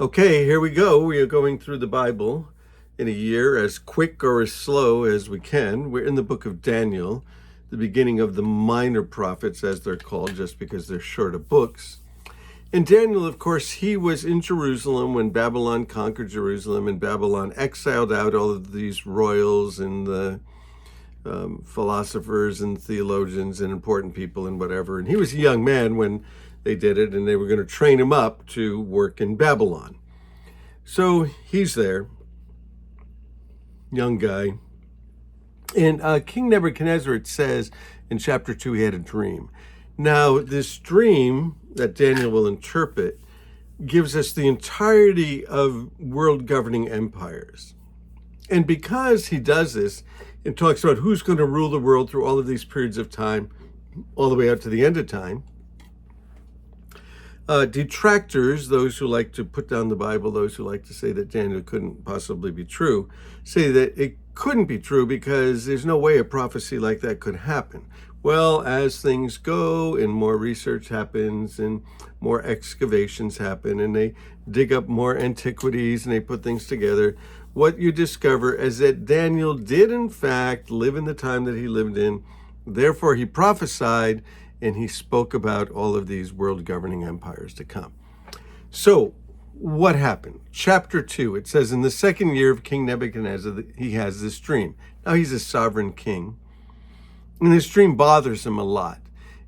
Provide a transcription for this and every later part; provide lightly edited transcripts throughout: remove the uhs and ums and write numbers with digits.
Okay, here we go. We are going through the Bible in a year as quick or as slow as we can. We're in the book of Daniel, the beginning of the minor prophets, as they're called, just because they're shorter books. And Daniel, of course, he was in Jerusalem when Babylon conquered Jerusalem, and Babylon exiled out all of these royals and the philosophers and theologians and important people and whatever. And he was a young man when they did it, and they were going to train him up to work in Babylon. So he's there, young guy. And King Nebuchadnezzar, it says in chapter 2, he had a dream. Now, this dream that Daniel will interpret gives us the entirety of world governing empires. And because he does this, it talks about who's going to rule the world through all of these periods of time, all the way out to the end of time. Detractors, those who like to put down the Bible, those who like to say that Daniel couldn't possibly be true, say that it couldn't be true because there's no way a prophecy like that could happen. Well, as things go and more research happens and more excavations happen and they dig up more antiquities and they put things together, what you discover is that Daniel did in fact live in the time that he lived in. Therefore, he prophesied and he spoke about all of these world governing empires to come. So what happened? Chapter 2, it says, in the second year of King Nebuchadnezzar, he has this dream. Now he's a sovereign king, and this dream bothers him a lot.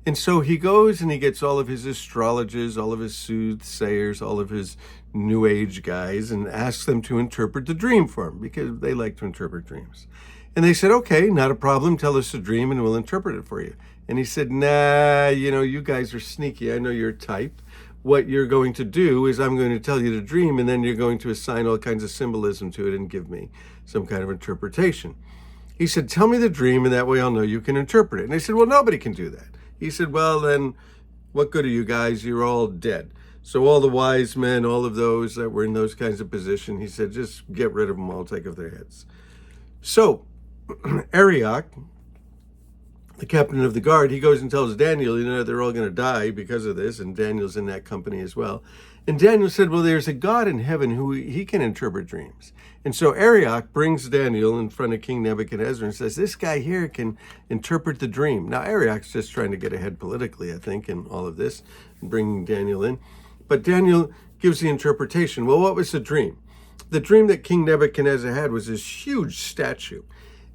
And so he goes and he gets all of his astrologers, all of his soothsayers, all of his New Age guys, and asks them to interpret the dream for him because they like to interpret dreams. And they said, okay, not a problem. Tell us the dream and we'll interpret it for you. And he said, nah, you guys are sneaky. I know your type. What you're going to do is I'm going to tell you the dream, and then you're going to assign all kinds of symbolism to it and give me some kind of interpretation. He said, tell me the dream, and that way I'll know you can interpret it. And they said, well, nobody can do that. He said, well, then what good are you guys? You're all dead. So all the wise men, all of those that were in those kinds of positions, he said, just get rid of them all, take off their heads. So Arioch, the captain of the guard, he goes and tells Daniel, they're all going to die because of this, and Daniel's in that company as well. And Daniel said, well, there's a God in heaven who he can interpret dreams. And so Arioch brings Daniel in front of King Nebuchadnezzar and says, this guy here can interpret the dream. Now, Arioch's just trying to get ahead politically, I think, in all of this, and bringing Daniel in. But Daniel gives the interpretation. Well, what was the dream? The dream that King Nebuchadnezzar had was this huge statue.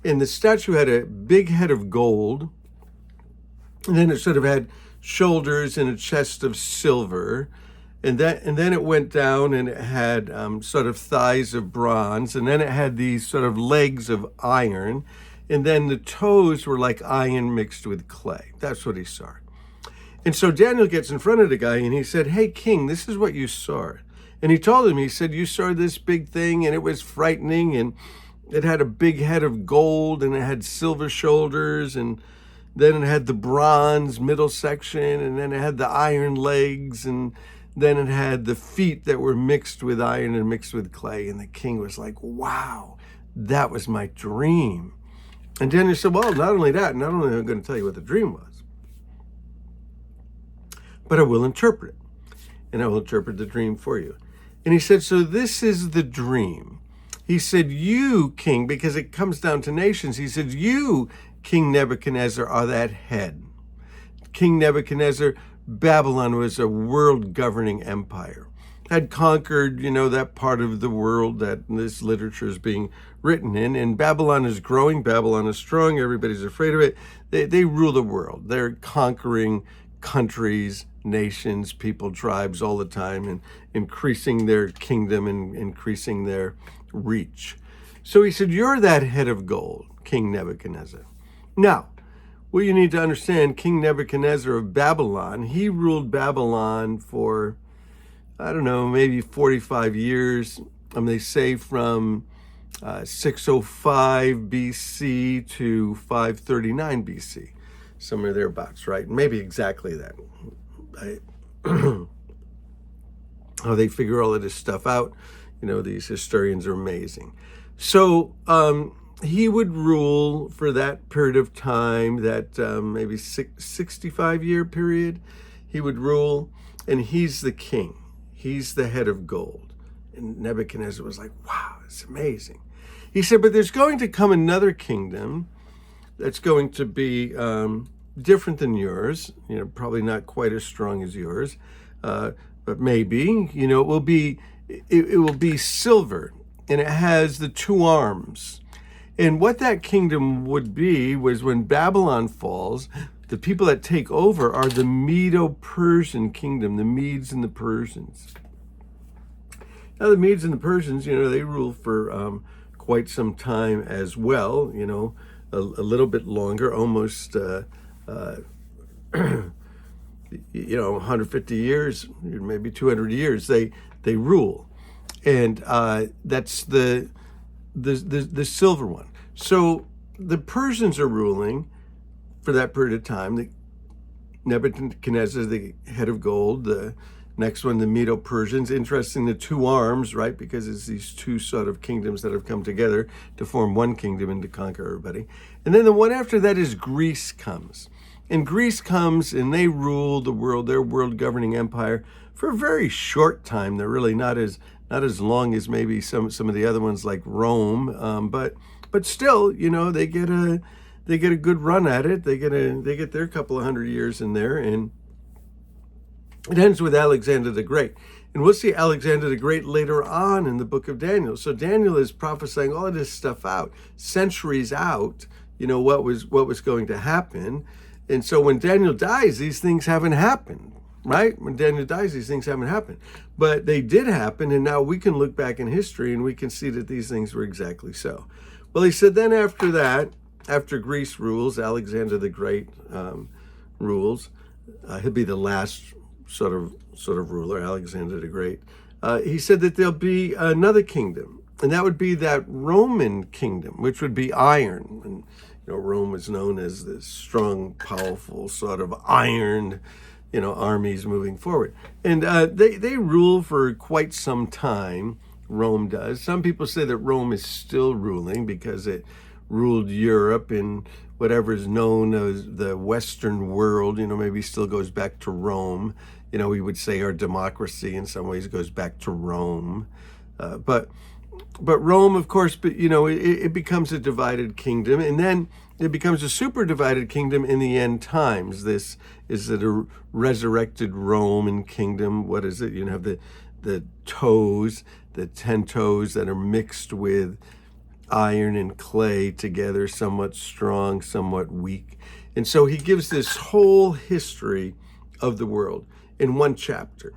And the statue had a big head of gold, and then it sort of had shoulders and a chest of silver, and then it went down and it had sort of thighs of bronze, and then it had these sort of legs of iron, and then the toes were like iron mixed with clay. That's what he saw. And so Daniel gets in front of the guy and he said, hey, king, this is what you saw. And he told him, he said, you saw this big thing and it was frightening, and it had a big head of gold, and it had silver shoulders, and then it had the bronze middle section, and then it had the iron legs, and then it had the feet that were mixed with iron and mixed with clay. And the king was like, wow, that was my dream. And Daniel said, well, not only that, not only am I going to tell you what the dream was, but I will interpret it, and I will interpret the dream for you. And he said, so this is the dream. He said, you, king, because it comes down to nations, he said, you, King Nebuchadnezzar, are that head. King Nebuchadnezzar, Babylon was a world-governing empire. Had conquered, that part of the world that this literature is being written in. And Babylon is growing. Babylon is strong. Everybody's afraid of it. They rule the world. They're conquering countries, nations, people, tribes all the time, and increasing their kingdom and increasing their reach. So he said, you're that head of gold, King Nebuchadnezzar. Now, what you need to understand, King Nebuchadnezzar of Babylon, he ruled Babylon for, maybe 45 years. They say from 605 BC to 539 BC, somewhere thereabouts, right? Maybe exactly that. How they figure all of this stuff out. These historians are amazing. So he would rule for that period of time, that maybe 65-year period, he would rule, and he's the king. He's the head of gold. And Nebuchadnezzar was like, wow, it's amazing. He said, but there's going to come another kingdom that's going to be different than yours, probably not quite as strong as yours, but maybe, it will be silver, and it has the two arms. And what that kingdom would be was when Babylon falls, the people that take over are the Medo-Persian kingdom, the Medes and the Persians. Now, the Medes and the Persians, they rule for quite some time as well, a little bit longer, almost, 150 years, maybe 200 years, they rule. And that's the silver one. So the Persians are ruling for that period of time. Nebuchadnezzar, the head of gold. The next one, the Medo-Persians. Interesting, the two arms, right? Because it's these two sort of kingdoms that have come together to form one kingdom and to conquer everybody. And then the one after that is Greece comes. And Greece comes and they rule the world, their world governing empire, for a very short time. They're really not as long as maybe some of the other ones like Rome, but still, they get a good run at it. They get their couple of hundred years in there, and it ends with Alexander the Great. And we'll see Alexander the Great later on in the book of Daniel. So Daniel is prophesying all of this stuff out, centuries out, what was going to happen. And so when Daniel dies, these things haven't happened, right? When Daniel dies, these things haven't happened. But they did happen, and now we can look back in history and we can see that these things were exactly so. Well, he said then after that, after Greece rules, Alexander the Great rules, he'll be the last sort of ruler, Alexander the Great. He said that there'll be another kingdom, and that would be that Roman kingdom, which would be iron. And Rome was known as this strong, powerful sort of iron, armies moving forward. And they rule for quite some time. Rome does. Some people say that Rome is still ruling because it ruled Europe and whatever is known as the Western world, maybe still goes back to Rome. We would say our democracy in some ways goes back to Rome. But Rome, of course, it becomes a divided kingdom, and then it becomes a super divided kingdom in the end times. This is a resurrected Roman kingdom. What is it? You have the toes, the 10 toes that are mixed with iron and clay together, somewhat strong, somewhat weak. And so he gives this whole history of the world in one chapter.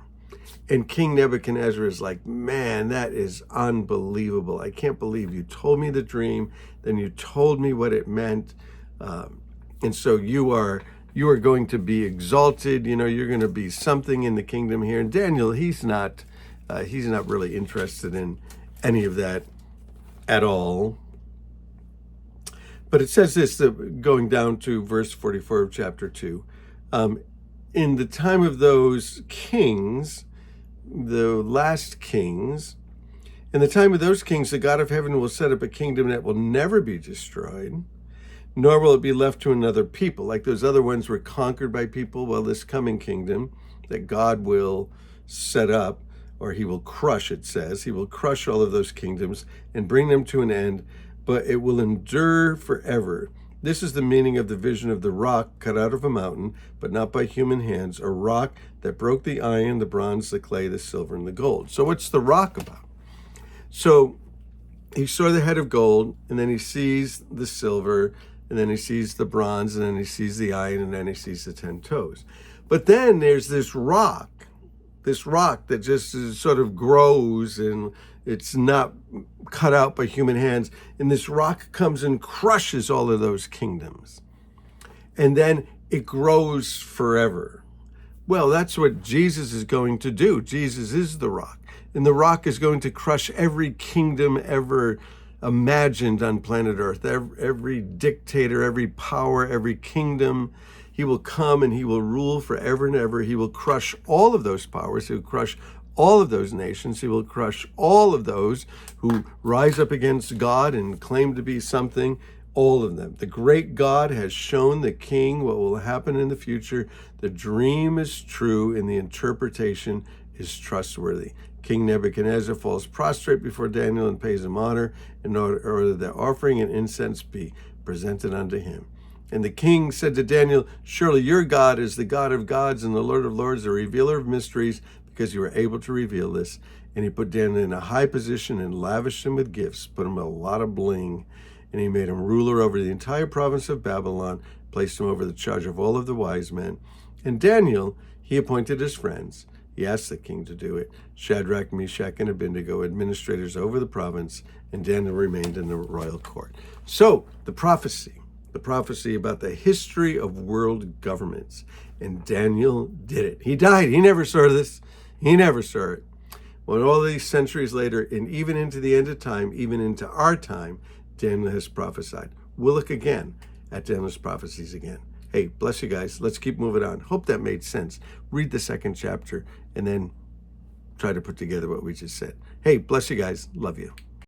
And King Nebuchadnezzar is like, man, that is unbelievable. I can't believe you told me the dream, then you told me what it meant. And so you are going to be exalted. You're going to be something in the kingdom here. And Daniel, he's not really interested in any of that at all. But it says this, going down to verse 44 of chapter 2. In the time of those kings, the last kings, in the time of those kings, the God of heaven will set up a kingdom that will never be destroyed, nor will it be left to another people. Like those other ones were conquered by people, well, this coming kingdom that God will set up, or he will crush, it says. He will crush all of those kingdoms and bring them to an end, but it will endure forever. This is the meaning of the vision of the rock cut out of a mountain, but not by human hands, a rock that broke the iron, the bronze, the clay, the silver, and the gold. So what's the rock about? So he saw the head of gold, and then he sees the silver, and then he sees the bronze, and then he sees the iron, and then he sees the 10 toes. But then there's this rock that just sort of grows, and it's not cut out by human hands. And this rock comes and crushes all of those kingdoms. And then it grows forever. Well, that's what Jesus is going to do. Jesus is the rock. And the rock is going to crush every kingdom ever imagined on planet Earth. Every dictator, every power, every kingdom. He will come and he will rule forever and ever. He will crush all of those powers. He will crush all of those nations. He will crush all of those who rise up against God and claim to be something, all of them. The great God has shown the king what will happen in the future. The dream is true and the interpretation is trustworthy. King Nebuchadnezzar falls prostrate before Daniel and pays him honor in order that offering and incense be presented unto him. And the king said to Daniel, surely your God is the God of gods and the Lord of lords, the revealer of mysteries, because you were able to reveal this. And he put Daniel in a high position and lavished him with gifts, put him with a lot of bling, and he made him ruler over the entire province of Babylon, placed him over the charge of all of the wise men. And Daniel, he appointed his friends. He asked the king to do it. Shadrach, Meshach, and Abednego, administrators over the province, and Daniel remained in the royal court. So, the prophecy about the history of world governments. And Daniel did it. He died. He never saw this. He never saw it. Well, all these centuries later, and even into the end of time, even into our time, Daniel has prophesied. We'll look again at Daniel's prophecies again. Hey, bless you guys. Let's keep moving on. Hope that made sense. Read the second chapter and then try to put together what we just said. Hey, bless you guys. Love you.